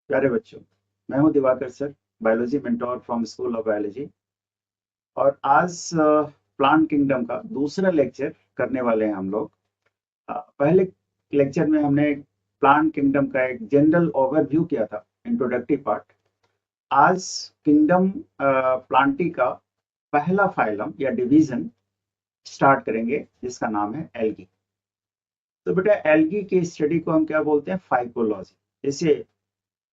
प्यारे बच्चों, मैं हूं Diwakar sir, biology mentor from school of biology. और आज प्लांट किंगडम का दूसरा लेक्चर करने वाले हैं हम लोग। पहले लेक्चर में हमने प्लांट किंगडम का एक जनरल ओवरव्यू किया था, इंट्रोडक्टरी पार्ट। आज किंगडम प्लांटी का पहला फाइलम या डिवीजन स्टार्ट करेंगे, जिसका नाम है एल्गी। तो बेटा, एल्गी की स्टडी को हम क्या बोलते हैं? फाइकोलॉजी। जैसे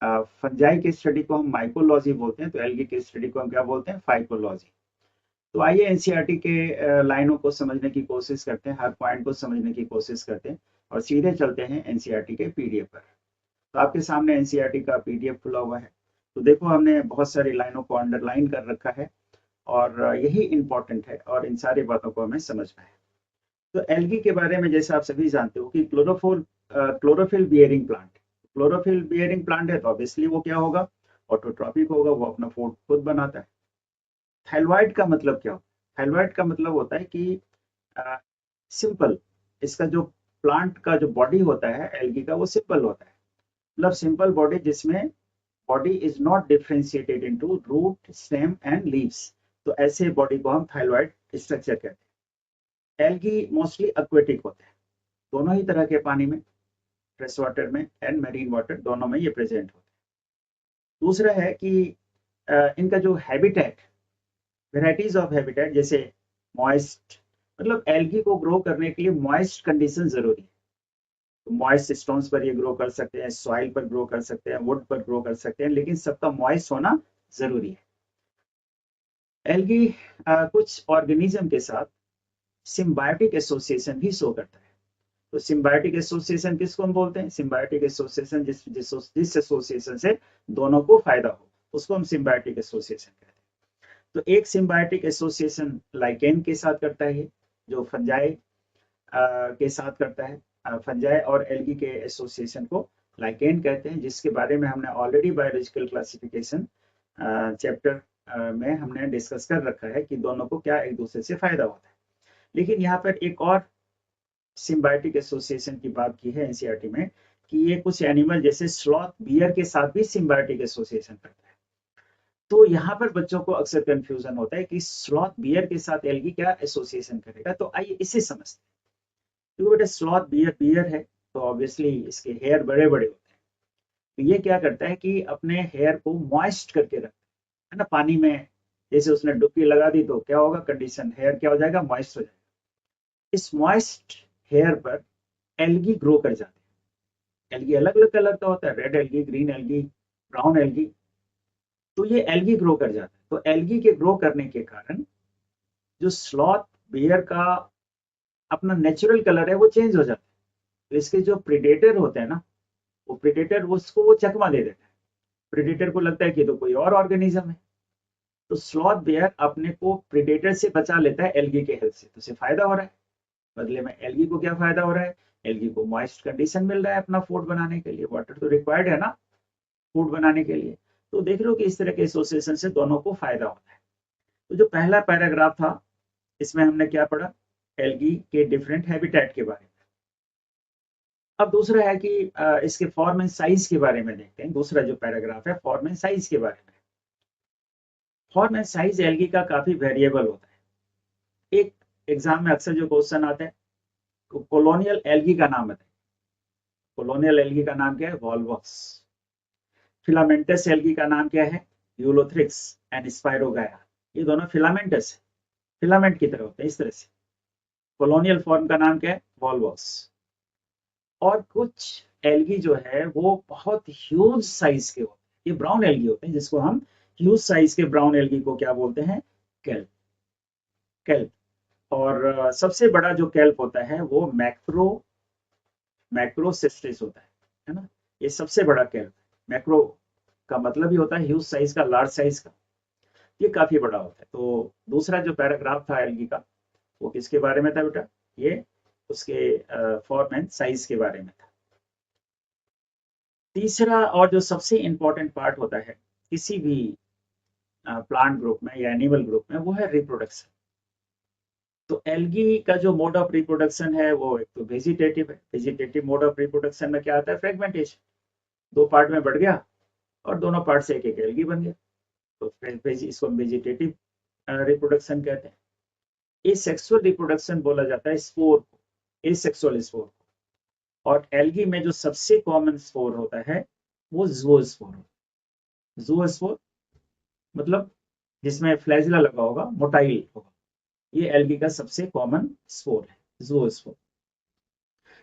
फंजाई की स्टडी को हम माइकोलॉजी बोलते हैं, तो एल्गी की स्टडी को हम क्या बोलते हैं? फाइकोलॉजी। तो आइए एनसीईआरटी के लाइनों को समझने की कोशिश करते हैं, हर पॉइंट को समझने की कोशिश करते हैं और सीधे चलते हैं एनसीईआरटी के पीडीएफ पर। तो आपके सामने एनसीईआरटी का पीडीएफ खुला हुआ है। तो देखो, हमने बहुत सारी लाइनों को अंडरलाइन कर रखा है और यही इंपॉर्टेंट है और इन सारी बातों को हमें समझना है। तो एल्गी के बारे में जैसे आप सभी जानते हो कि chlorophyll bearing plant. Chlorophyll bearing plant है तो ऑब्वियसली वो क्या होगा? ऑटोट्रॉपिक होगा, वो अपना फूड खुद बनाता है। थाइलॉइड का मतलब क्या होता है? थाइलॉइड का मतलब होता है कि सिंपल, इसका जो प्लांट का जो बॉडी होता है एल्गी का, वो सिंपल होता है। मतलब सिंपल बॉडी, जिसमें body is not differentiated into root, stem and leaves. तो ऐसे बॉडी को हम थाइलॉइड स्ट्रक्चर कहते हैं। एल्गी मोस्टली एक्वेटिक होते हैं, दोनों ही तरह के पानी में, फ्रेश वाटर में एंड मेरीन वाटर, दोनों में ये प्रेजेंट होते हैं। दूसरा है कि इनका जो हैबिटेट, वेराइटीज ऑफ हैबिटेट, जैसे मॉइस्ट, मतलब एल्गी को ग्रो करने के लिए मॉइस्ट कंडीशन जरूरी है। तो मॉइस्ट स्टोन्स पर ये ग्रो कर सकते हैं, सॉइल पर ग्रो कर सकते हैं, वुड पर ग्रो कर सकते हैं, लेकिन सबका मॉइस्ट होना जरूरी है। एल्गी कुछ ऑर्गेनिज्म के साथ सिम्बायोटिक एसोसिएशन भी शो करता है। तो सिम्बायोटिक एसोसिएशन किसको हम बोलते हैं? सिम्बायोटिक एसोसिएशन जिस एसोसिएशन से दोनों को फायदा हो, उसको हम सिम्बायोटिक एसोसिएशन कहते हैं। तो एक सिम्बायोटिक एसोसिएशन लाइकेन के साथ करता है, जो फंजाई के साथ करता है। फंजाई और एल्गी के एसोसिएशन को लाइकेन कहते हैं, जिसके बारे में हमने ऑलरेडी बायोलॉजिकल क्लासिफिकेशन चैप्टर में हमने डिस्कस कर रखा है कि दोनों को क्या एक दूसरे से फायदा होता है। लेकिन यहाँ पर एक और सिम्बायोटिक एसोसिएशन की बात की है एनसीईआरटी में, कि ये कुछ एनिमल जैसे स्लॉथ बियर के साथ भी सिम्बायोटिक एसोसिएशन करता है। तो यहाँ पर बच्चों को अक्सर कंफ्यूजन होता है कि स्लॉथ बियर के साथ एल्गी क्या एसोसिएशन करेगा। तो आइए इसे समझते हैं। क्योंकि बेटा, स्लॉथ बियर बियर है, तो ऑब्वियसली इसके हेयर बड़े बड़े होते हैं। तो ये क्या करता है कि अपने हेयर को मॉइस्ट करके रखता है ना पानी में। जैसे उसने डुबकी लगा दी तो क्या होगा? कंडीशन, हेयर क्या हो जाएगा? मॉइस्ट हो जाएगा। इस मॉइस्ट हेयर पर एल्गी ग्रो कर जाते हैं। एल्गी अलग अलग कलर का होता है, red algae, green algae, brown algae. तो ये एल्गी ग्रो कर जाता है। तो एल्गी के ग्रो करने के कारण जो स्लॉथ बियर का अपना नेचुरल कलर है वो चेंज हो जाता है। तो इसके जो प्रेडेटर होते हैं ना, वो प्रेडेटर उसको वो चकमा दे देता है। प्रेडेटर को लगता है कि तो कोई और ऑर्गेनिज्म है। तो स्लॉथ बियर अपने को प्रेडेटर से बचा लेता है एल्गी के हेल्प से, तो उसे फायदा हो रहा है। बदले में एल्गी को क्या फायदा हो रहा है? एल्गी को मॉइस्ट कंडीशन मिल रहा है अपना फूड बनाने के लिए। वाटर तो रिक्वायर्ड है ना फूड बनाने के लिए। तो देख रहे हो कि इस तरह के एसोसिएशन से दोनों को फायदा होता है। तो जो पहला पैराग्राफ था, इसमें हमने क्या पढ़ा? एल्गी के डिफरेंट हैबिटेट के बारे में। अब दूसरा है कि इसके फॉर्म एंड साइज के बारे में देखते हैं। दूसरा जो पैराग्राफ है, फॉर्म एंड साइज के बारे में। फॉर्म एंड साइज एल्गी का काफी वेरिएबल होता है। एक एग्जाम में अक्सर जो क्वेश्चन आता है, कॉलोनियल एल्गी का नाम बताए। कॉलोनियल एल्गी का नाम क्या है? वॉल्वस। फिलामेंटस एल्गी का नाम क्या है? Ulothrix and Spirogyra. ये दोनों फिलामेंटस है, फिलामेंट की तरह होते हैं, इस तरह से। कॉलोनियल फॉर्म का नाम क्या है? वॉल्वस। और कुछ एल्गी जो है वो बहुत ह्यूज साइज के होते हैं। ये ब्राउन एल्गी होते हैं, जिसको हम ह्यूज साइज के ब्राउन एल्गी को क्या बोलते हैं? केल्प। केल्प। और सबसे बड़ा जो केल्प होता है वो मैक्रोसिस्टिस होता है ना। ये सबसे बड़ा केल्प। मैक्रो का मतलब ही होता है ह्यूज साइज का, लार्ज साइज का। ये काफी बड़ा होता है। तो दूसरा जो पैराग्राफ था एल्गी का, वो किसके बारे में था बेटा? ये उसके फॉर्म एंड साइज के बारे में था। तीसरा और जो सबसे इंपॉर्टेंट पार्ट होता है किसी भी प्लांट ग्रुप में या एनिमल ग्रुप में, वो है रिप्रोडक्शन। तो एल्गी का जो मोड ऑफ रिप्रोडक्शन है वो एक तो वेजिटेटिव है। वेजिटेटिव मोड ऑफ रिप्रोडक्शन में क्या आता है? फ्रेगमेंटेशन। दो पार्ट में बढ़ गया, और दोनों पार्ट से एक एक एल्गी बन गया। तो इसको वेजिटेटिव रिप्रोडक्शन कहते हैं। एसेक्सुअल रिप्रोडक्शन बोला जाता है स्पोर को, एसेक्सुअल स्पोर को। और एल्गी में जो सबसे कॉमन स्पोर होता है वो ज़ूओस्पोर होता है। ज़ूओस्पोर मतलब जिसमें फ्लैजिला लगा होगा, मोटाइल होगा, ये एल्गी का सबसे कॉमन स्पोर है, ज़ूओस्पोर।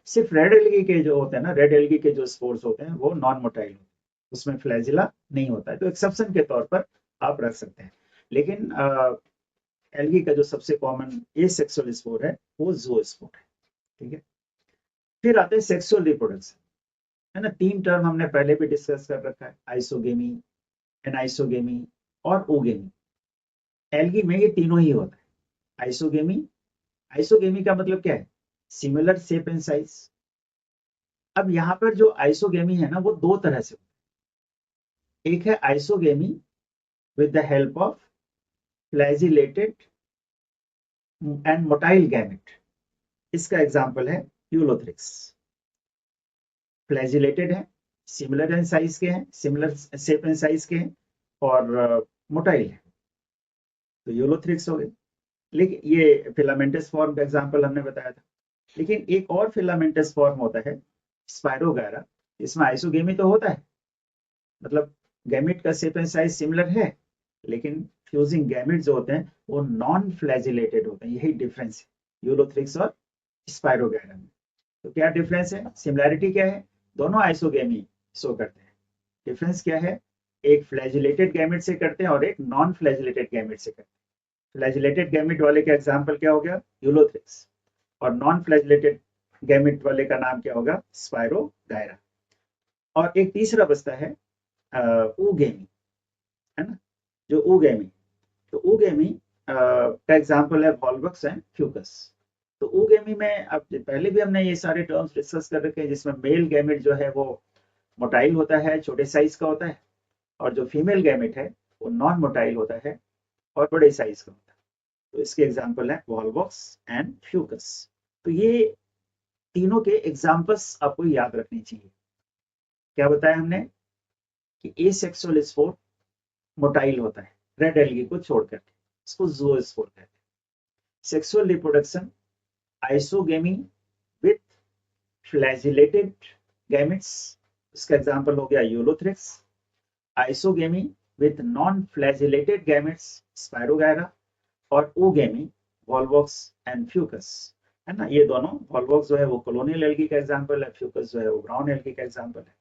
सिर्फ रेड एल्गी के जो होते हैं ना, रेड एल्गी के जो स्पोर्स होते हैं वो नॉन मोटाइल होते हैं, उसमें फ्लैजिला नहीं होता है, तो एक्सेप्शन के तौर पर आप रख सकते हैं। लेकिन एल्गी का जो सबसे कॉमन एसेक्सुअल स्पोर है वो ज़ूओस्पोर है। ठीक है, फिर आते हैं सेक्सुअल रिप्रोडक्शन, है ना। 3 टर्म हमने पहले भी डिस्कस कर रखा है, आइसोगेमी, एनाइसोगेमी और ओगेमी। एल्गी में ये तीनों ही होता है। आइसोगेमी, आइसोगेमी का मतलब क्या है? Similar shape and size. अब यहाँ पर जो आइसोगेमी है ना वो दो तरह से होता है। एक है isogamy with the help of flagellated and motile gamete. इसका एग्जांपल है यूलोथ्रिक्स। फ्लैजिलेटेड है, सिमिलर एंड साइज के हैं, सिमिलर शेप एंड साइज के हैं और मोटाइल है, तो यूलोथ्रिक्स हो गए। लेकिन ये फिलामेंटस फॉर्म का एग्जांपल हमने बताया था। लेकिन एक और फिलामेंटस फॉर्म होता है स्पाइरोगायरा, इसमें आइसोगेमी तो होता है, मतलब गैमेट का शेप एंड साइज सिमिलर है, लेकिन फ्यूजिंग गैमेट जो होते हैं वो नॉन फ्लैजिलेटेड होते हैं। यही डिफरेंस है यूलोथ्रिक्स और स्पाइरोगायरा में। तो क्या डिफरेंस है? सिमिलैरिटी क्या है? दोनों आइसोगेमी शो करते हैं। डिफरेंस क्या है? एक फ्लैजिलेटेड गैमेट से करते हैं और एक नॉन फ्लैजिलेटेड गैमेट से करते हैं। फ्लैजिलेटेड गैमेट वाले का एग्जांपल क्या हो गया? यूलोथ्रिक्स। और नॉन फ्लैजिलेटेड गैमेट वाले का नाम क्या होगा? स्पाइरोगायरा। और एक तीसरा बचता है oogamie, है ना, जो oogamie, तो oogamie का एग्जांपल है वॉल्वक्स एंड फ्यूकस। तो oogamie में अब पहले भी हमने ये सारे टर्म्स डिस्कस कर रखे हैं, जिसमें मेल गैमेट जो है वो मोटाइल होता है, छोटे साइज का होता है, और जो फीमेल गैमेट है वो नॉन मोटाइल होता है और बड़े साइज का होता है। तो इसके एग्जांपल है वॉल्वक्स एंड फ्यूकस। तो ये तीनों के एग्जांपल्स आपको याद रखने चाहिए। क्या बताया हमने कि एसेक्सुअल स्पोर मोटाइल होता है रेड एल्गी को छोड़कर, इसको ज़ूओस्पोर कहते हैं। Sexual reproduction isogamy with flagellated gametes, इसका एग्जांपल हो गया Ulothrix. Isogamy with non flagellated gametes, spirogyra. और ओगेमी वॉल्वॉक्स एंड फ्यूकस, है ना। ये दोनों, वॉल्वॉक्स जो है वो कॉलोनियल एल्गी का एग्जांपल है, फ्यूकस जो है वो ब्राउन एल्गी का एग्जांपल है।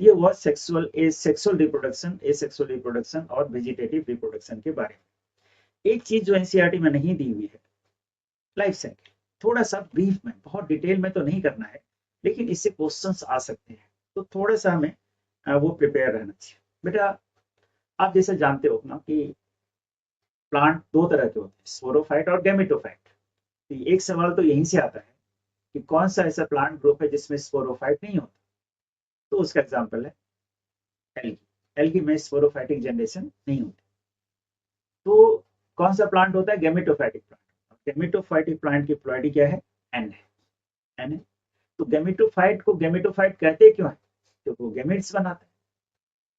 ये हुआ सेक्सुअल रिप्रोडक्शन, एसेक्सुअल रिप्रोडक्शन और वेजिटेटिव रिप्रोडक्शन के बारे में। एक चीज जो एनसीईआरटी में नहीं दी हुई है, लाइफ साइकिल। थोड़ा सा ब्रीफ में, बहुत डिटेल में तो नहीं करना है, लेकिन इससे क्वेश्चंस आ सकते हैं, तो थोड़ा सा हमें वो प्रिपेयर रहना चाहिए। बेटा आप जैसे जानते हो ना कि प्लांट दो तरह के होते हैं, स्पोरोफाइट और गैमेटोफाइट। तो एक सवाल तो यहीं से आता है कि कौन सा ऐसा प्लांट ग्रुप है जिसमें स्पोरोफाइट नहीं होता। तो उसका एग्जाम्पल है एल्गी। एल्गी में स्पोरोफाइटिक जनरेशन नहीं होती। तो कौन सा प्लांट होता है? Gametophytic plant. गैमेटोफाइटिक प्लांट की प्लॉइडी क्या है? एन है, एन है। तो गैमेटोफाइट को गैमेटोफाइट कहते क्यों है? क्योंकि वो गैमेट्स बनाता है।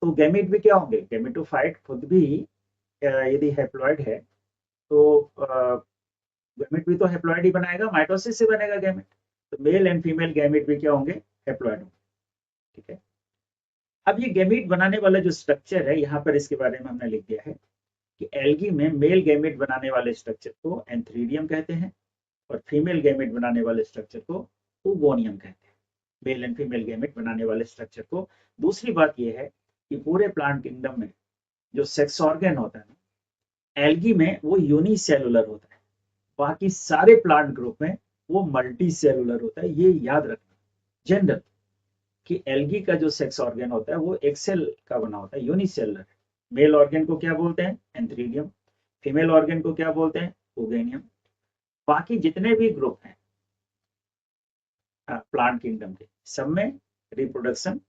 तो गैमेट भी क्या होंगे? गैमेटोफाइट खुद भी यदि हैप्लॉइड है तो गैमेट भी तो हैप्लॉइड ही बनाएगा, माइटोसिस से बनेगा गैमेट। तो मेल एंड फीमेल गैमेट भी क्या होंगे? हैप्लॉइड होंगे। ठीक है। अब ये गैमेट बनाने वाला जो स्ट्रक्चर है, यहाँ पर इसके बारे में हमने लिख दिया है कि एल्गी में मेल गैमेट बनाने वाले स्ट्रक्चर को एंथ्रीडियम कहते हैं और फीमेल गैमेट बनाने वाले स्ट्रक्चर को ओगोनियम कहते हैं। मेल एंड फीमेल गैमेट बनाने वाले स्ट्रक्चर को। दूसरी बात यह है कि पूरे प्लांट किंगडम में जो सेक्स ऑर्गन होता है ना, एल्गी में वो यूनिसेलुलर होता है, बाकी सारे प्लांट ग्रुप में वो मल्टी सेलुलर होता है। ये याद रखना जनरल, कि एल्गी का जो सेक्स ऑर्गन होता है वो एक सेल का बना होता है, यूनिसेलुलर। मेल ऑर्गन को क्या बोलते हैं? एंथ्रीडियम। फीमेल ऑर्गन को क्या बोलते हैं? ओगेनियम। बाकी जितने भी ग्रुप हैं प्लांट किंगडम के, सब में रिप्रोडक्शन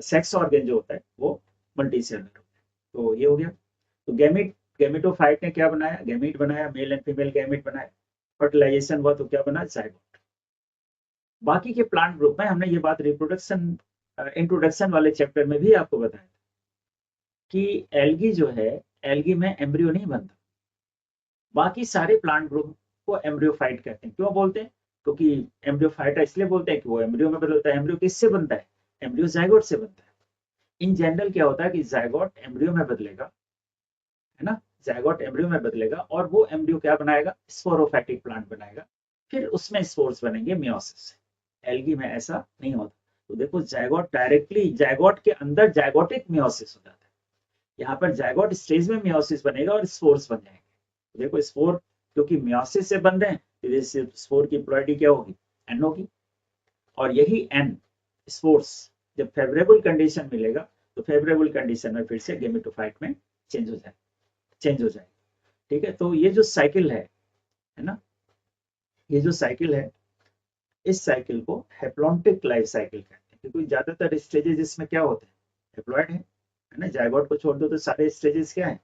सेक्स ऑर्गन जो होता है वो मल्टी सेलुलर होता है। तो ये हो गया। तो गैमेट, गैमेटोफाइट ने क्या बनाया? गैमेट बनाया, मेल एंड फीमेल गैमेट बनाया। फर्टिलाइजेशन हुआ तो क्या बना? जाइगोट। बाकी के प्लांट ग्रुप में हमने ये बात रिप्रोडक्शन इंट्रोडक्शन वाले चैप्टर में भी आपको बताया था कि एल्गी जो है, एल्गी में एम्ब्रियो नहीं बनता। बाकी सारे प्लांट ग्रुप को एम्ब्रियोफाइट कहते हैं। क्यों बोलते हैं? क्योंकि एम्ब्रियोफाइटा इसलिए बोलते हैं कि वो एम्ब्रियो में बदलता है। एम्ब्रियो किससे बनता है? एम्ब्रियो जाइगोट से बनता है। इन जनरल क्या होता है कि जाइगोट एम्ब्रियो में बदलेगा, है ना, जाइगोट एम्ब्रियो में बदलेगा और वो एम्ब्रियो क्या बनाएगा? स्पोरोफाइटिक प्लांट बनाएगा, फिर उसमें स्पोर्स बनेंगे मियोसिस से। एल्गी में ऐसा नहीं होता। तो देखो, जाइगोट डायरेक्टली जाइगोट के अंदर जाइगोटिक मियोसिस हो जाता है। यहाँ पर जाइगोट स्टेज में मियोसिस बनेगा और स्पोर्स बन जाएंगे। तो देखो, स्पोर क्योंकि मियोसिस से बन रहे हैं, तो स्पोर की प्लॉइडी क्या होगी? एन होगी। और यही एन स्पोर्स जब फेवरेबल कंडीशन मिलेगा, तो फेवरेबल कंडीशन में फिर से गेमेटोफाइट में चेंज हो जाए। ठीक है, तो ये जो साइकिल है ना, ये जो साइकिल है, इस साइकिल को हेप्लॉन्टिक लाइफ साइकिल कहते हैं। क्योंकि ज्यादातर स्टेजेस इसमें क्या होते हैं? हेप्लॉइड है ना। जाइगोट को छोड़ दो तो सारे स्टेजेस क्या है?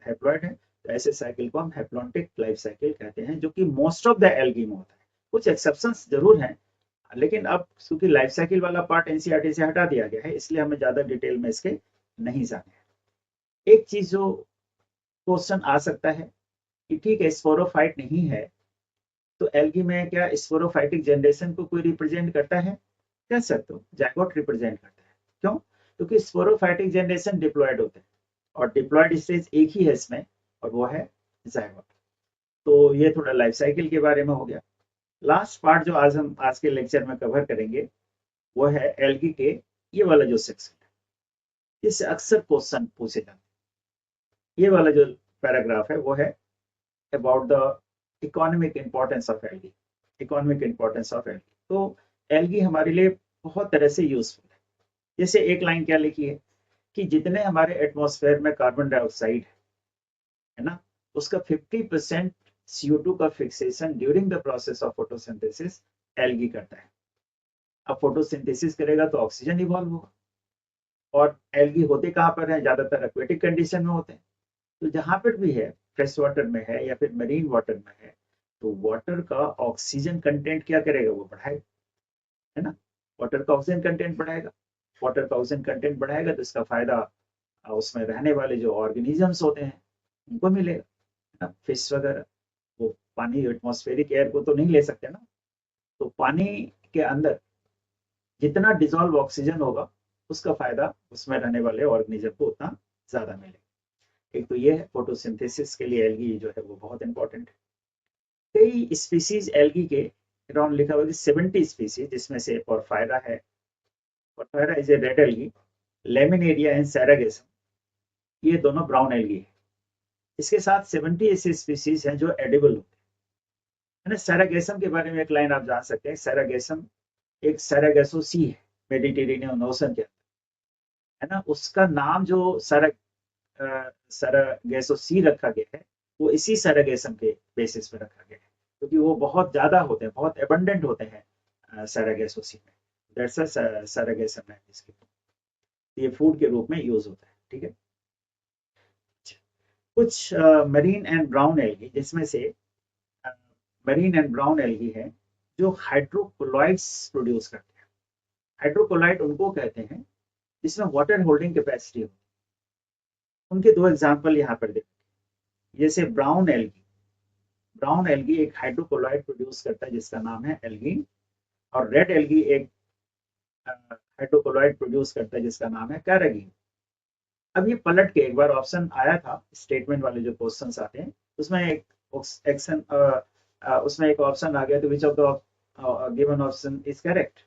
हेप्लॉइड है। तो ऐसे साइकिल को हम हेप्लॉन्टिक लाइफ साइकिल कहते हैं, जो कि मोस्ट ऑफ द एल्गी में होता है। कुछ एक्सेप्शंस जरूर हैं, लेकिन अब क्योंकि लाइफ साइकिल वाला पार्ट एनसीईआरटी से हटा दिया गया है, इसलिए हमें ज्यादा डिटेल में इसके नहीं जाने। एक चीज जो क्वेश्चन आ सकता है कि ठीक है, स्पोरोफाइट नहीं है, तो एल्गी में क्या स्पोरोफाइटिक जनरेशन को कोई रिप्रेजेंट करता है? कह सकते हो, जाइगोट रिप्रेजेंट करता है। क्यों? क्योंकि स्पोरोफाइटिक जनरेशन डिप्लॉयड होते हैं और डिप्लॉयड स्टेज एक ही है इसमें, और वो है जाइगोट। तो ये थोड़ा लाइफ साइकिल के बारे में हो गया। लास्ट पार्ट जो हम आज के लेक्चर में कवर करेंगे, वो है एल्गी के ये वाला जो सेक्शन है, इससे अक्सर क्वेश्चन पूछे जाते हैं। ये वाला जो पैराग्राफ है वो है about the economic importance of algae. Economic importance of algae. तो एल्गी हमारे लिए बहुत तरह से यूजफुल है। जैसे एक लाइन क्या लिखी है कि जितने हमारे एटमॉस्फेयर में कार्बन डाइऑक्साइड है ना, उसका 50% CO2 का fixation during the process of photosynthesis algae करता है। अब फोटोसिंथेसिस करेगा तो ऑक्सीजन इवॉल्व होगा, और एल्गी होते कहाँ पर है? ज्यादातर एक्वेटिक कंडीशन में होते हैं। तो जहां पर भी है, फ्रेश वाटर में है या फिर मरीन वाटर में है, तो वाटर का ऑक्सीजन कंटेंट क्या करेगा? वो बढ़ाएगा, है ना। वाटर का ऑक्सीजन कंटेंट बढ़ाएगा। वाटर का ऑक्सीजन कंटेंट बढ़ाएगा तो इसका फायदा उसमें रहने वाले जो ऑर्गेनिजम्स होते हैं उनको मिलेगा, है ना। फिश वगैरह, वो पानी एटमॉस्फेरिक एयर को तो नहीं ले सकते ना, तो पानी के अंदर जितना डिजोल्व ऑक्सीजन होगा, उसका फायदा उसमें रहने वाले ऑर्गेनिज्म को उतना ज्यादा मिलेगा। एक तो ये है, फोटोसिंथेसिस के लिए एल्गी जो है वो बहुत इंपॉर्टेंट है। कई स्पीसीज एल्गी के अराउंड लिखा हुआ है 70 स्पीसीज, जिसमें से पोरफायरा है। Porphyra is a red algae. Laminaria and Sargassum, ये दोनों ब्राउन एल्गी है। इसके साथ 70 ऐसे स्पीसीज हैं जो एडिबल होते हैं, है ना। सैरागेसम के बारे में एक लाइन आप जान सकते हैं। सैरागेसम एक सैरागेसो सी है, मेडिटेरेनियन ओशन के, है ना। उसका नाम जो सैरागेसो सी रखा गया है, वो इसी सैरागेसम के बेसिस पे रखा गया है, क्योंकि वो बहुत ज्यादा होते हैं, बहुत एबंडेंट होते हैं सैरागेसो सी में। दैट्स सैरागेसम है इसके, ये फूड के रूप में यूज होता है। ठीक है। कुछ मरीन एंड ब्राउन एल्गी, जिसमें से मरीन एंड ब्राउन एल्गी है जो हाइड्रोकोलॉइड्स प्रोड्यूस करते हैं। हाइड्रोकोलॉइड उनको कहते हैं जिसमें वाटर होल्डिंग कैपेसिटी हो। उनके दो एग्जांपल यहाँ पर देखो। जैसे ब्राउन एल्गी, ब्राउन एल्गी एक हाइड्रोकोलॉइड प्रोड्यूस करता है जिसका नाम है एल्गीन, और रेड एल्गी एक हाइड्रोकोलॉइड प्रोड्यूस करता है जिसका नाम है कैरागीन। अब ये पलट के एक बार ऑप्शन आया था, स्टेटमेंट वाले जो क्वेश्चंस आते हैं उसमें एक एक्शन उसमें एक ऑप्शन आ गया, तो which of the given option is correct.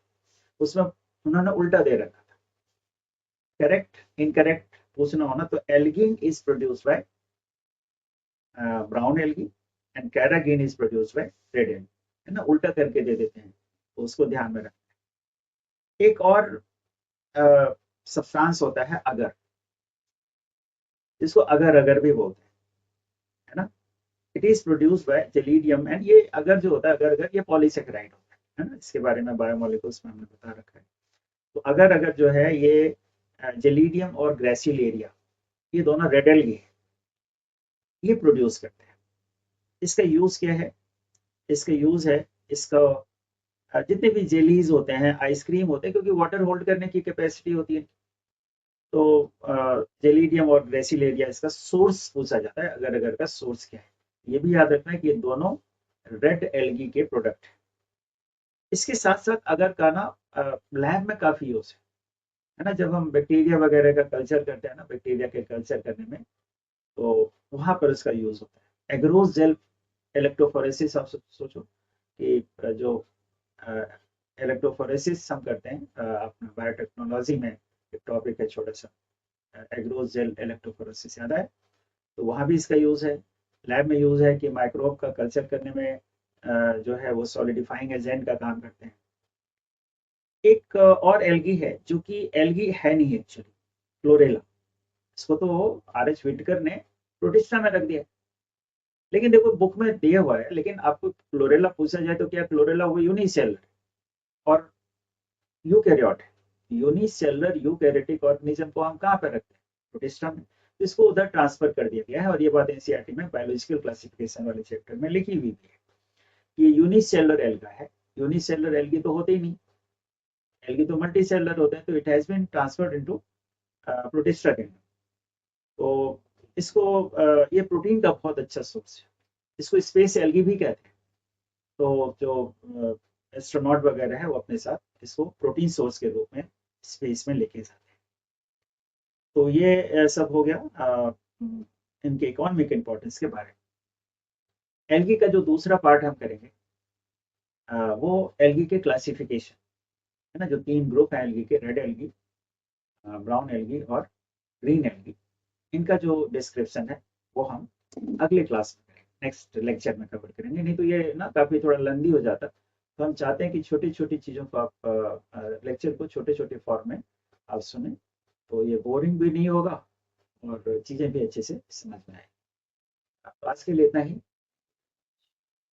उसमें उन्होंने उल्टा दे रखा था, करेक्ट इनकरेक्ट पूछना होना, तो algin is produced by brown algae and carrageenan is produced by red algae, है ना। उल्टा करके दे देते हैं, तो उसको ध्यान में रखना। एक और सब्सटेंस होता है अगर, जिसको अगर अगर भी बोलते हैं, है ना। It is produced bye gelidium, and ये अगर जो होता है अगर अगर, ये पॉलीसेकेराइड होता है ना। इसके बारे में बायोमोलिक्यूल्स में हमने बता रखा है। तो अगर अगर जो है ये जेलिडियम और ग्रेसिलेरिया, ये दोनों रेड एल्गी है, ये प्रोड्यूस करते हैं। इसका यूज क्या है? इसका यूज है इसका जितने भी जेलीज होते हैं, आइसक्रीम होते हैं, क्योंकि वाटर होल्ड करने की कैपेसिटी होती है। तो जेलीडियम और ग्रेसिलेरिया इसका सोर्स पूछा जाता है, अगर अगर का सोर्स क्या है। ये भी याद रखना है कि ये दोनों रेड एल्गी के प्रोडक्ट हैं। इसके साथ साथ अगर का ना लैब में काफी यूज है ना, जब हम बैक्टीरिया वगैरह का कल्चर करते हैं ना, बैक्टीरिया के कल्चर करने में, तो वहां पर उसका यूज होता है। एग्रोस जेल इलेक्ट्रोफोरेसिस, आप सोचो कि जो इलेक्ट्रोफोरेसिस हम करते हैं अपना बायोटेक्नोलॉजी में, एक टॉपिक है छोटा सा, एग्रोस जेल इलेक्ट्रोफोरेसिस, याद है? तो वहाँ भी इसका यूज है। लैब में यूज है कि माइक्रोब का कल्चर करने में जो है वो सॉलिडिफाइंग एजेंट का काम करते हैं। एक और एल्गी है जो कि एल्गी है नहीं एक्चुअली, क्लोरेला। इसको तो आर एच विटकर ने प्रोटिस्टा में रख दिया, लेकिन देखो बुक में दिया हुआ है, लेकिन आपको क्लोरेला पूछा जाए तो क्या क्लोरेला वो यूनिसेलर और यूकैरियोट है। यूनिसेलुलर यूकैरियोटिक ऑर्गेनिज्म को हम कहाँ पर रखते हैं? प्रोटिस्टा में। तो इसको उधर ट्रांसफर कर दिया गया है, और ये बात एनसीईआरटी में बायोलॉजिकल क्लासिफिकेशन वाले चैप्टर में लिखी हुई भी है। ये यूनिसेलुलर एल्गा है। यूनिसेलुलर एल्गी तो होते ही नहीं, एल्गी तो मल्टी सेलुलर होते हैं। तो it has been transferred into Protista kingdom. तो इसको ये प्रोटीन का बहुत अच्छा सोर्स है। इसको स्पेस एल्गी भी कहते हैं। तो जो एस्ट्रोनॉट वगैरह है वो अपने साथ इसको प्रोटीन सोर्स के रूप में स्पेस में लेके जाते हैं। तो ये सब हो गया इनके इकोनॉमिक इंपॉर्टेंस के बारे में। एल्गी का जो दूसरा पार्ट हम करेंगे वो एल्गी के क्लासिफिकेशन है ना, जो 3 ग्रुप है एल्गी के, रेड एल्गी, ब्राउन एल्गी और ग्रीन एल्गी। इनका जो डिस्क्रिप्शन है वो हम अगले क्लास में करेंगे, नेक्स्ट लेक्चर में कवर करेंगे। नहीं तो ये ना काफ़ी थोड़ा लंबी हो जाता। तो हम चाहते हैं कि छोटी छोटी चीज़ों को आप लेक्चर को छोटे छोटे फॉर्म में आप सुने, तो ये बोरिंग भी नहीं होगा और चीज़ें भी अच्छे से समझ में आए। तो आज के लिए इतना ही।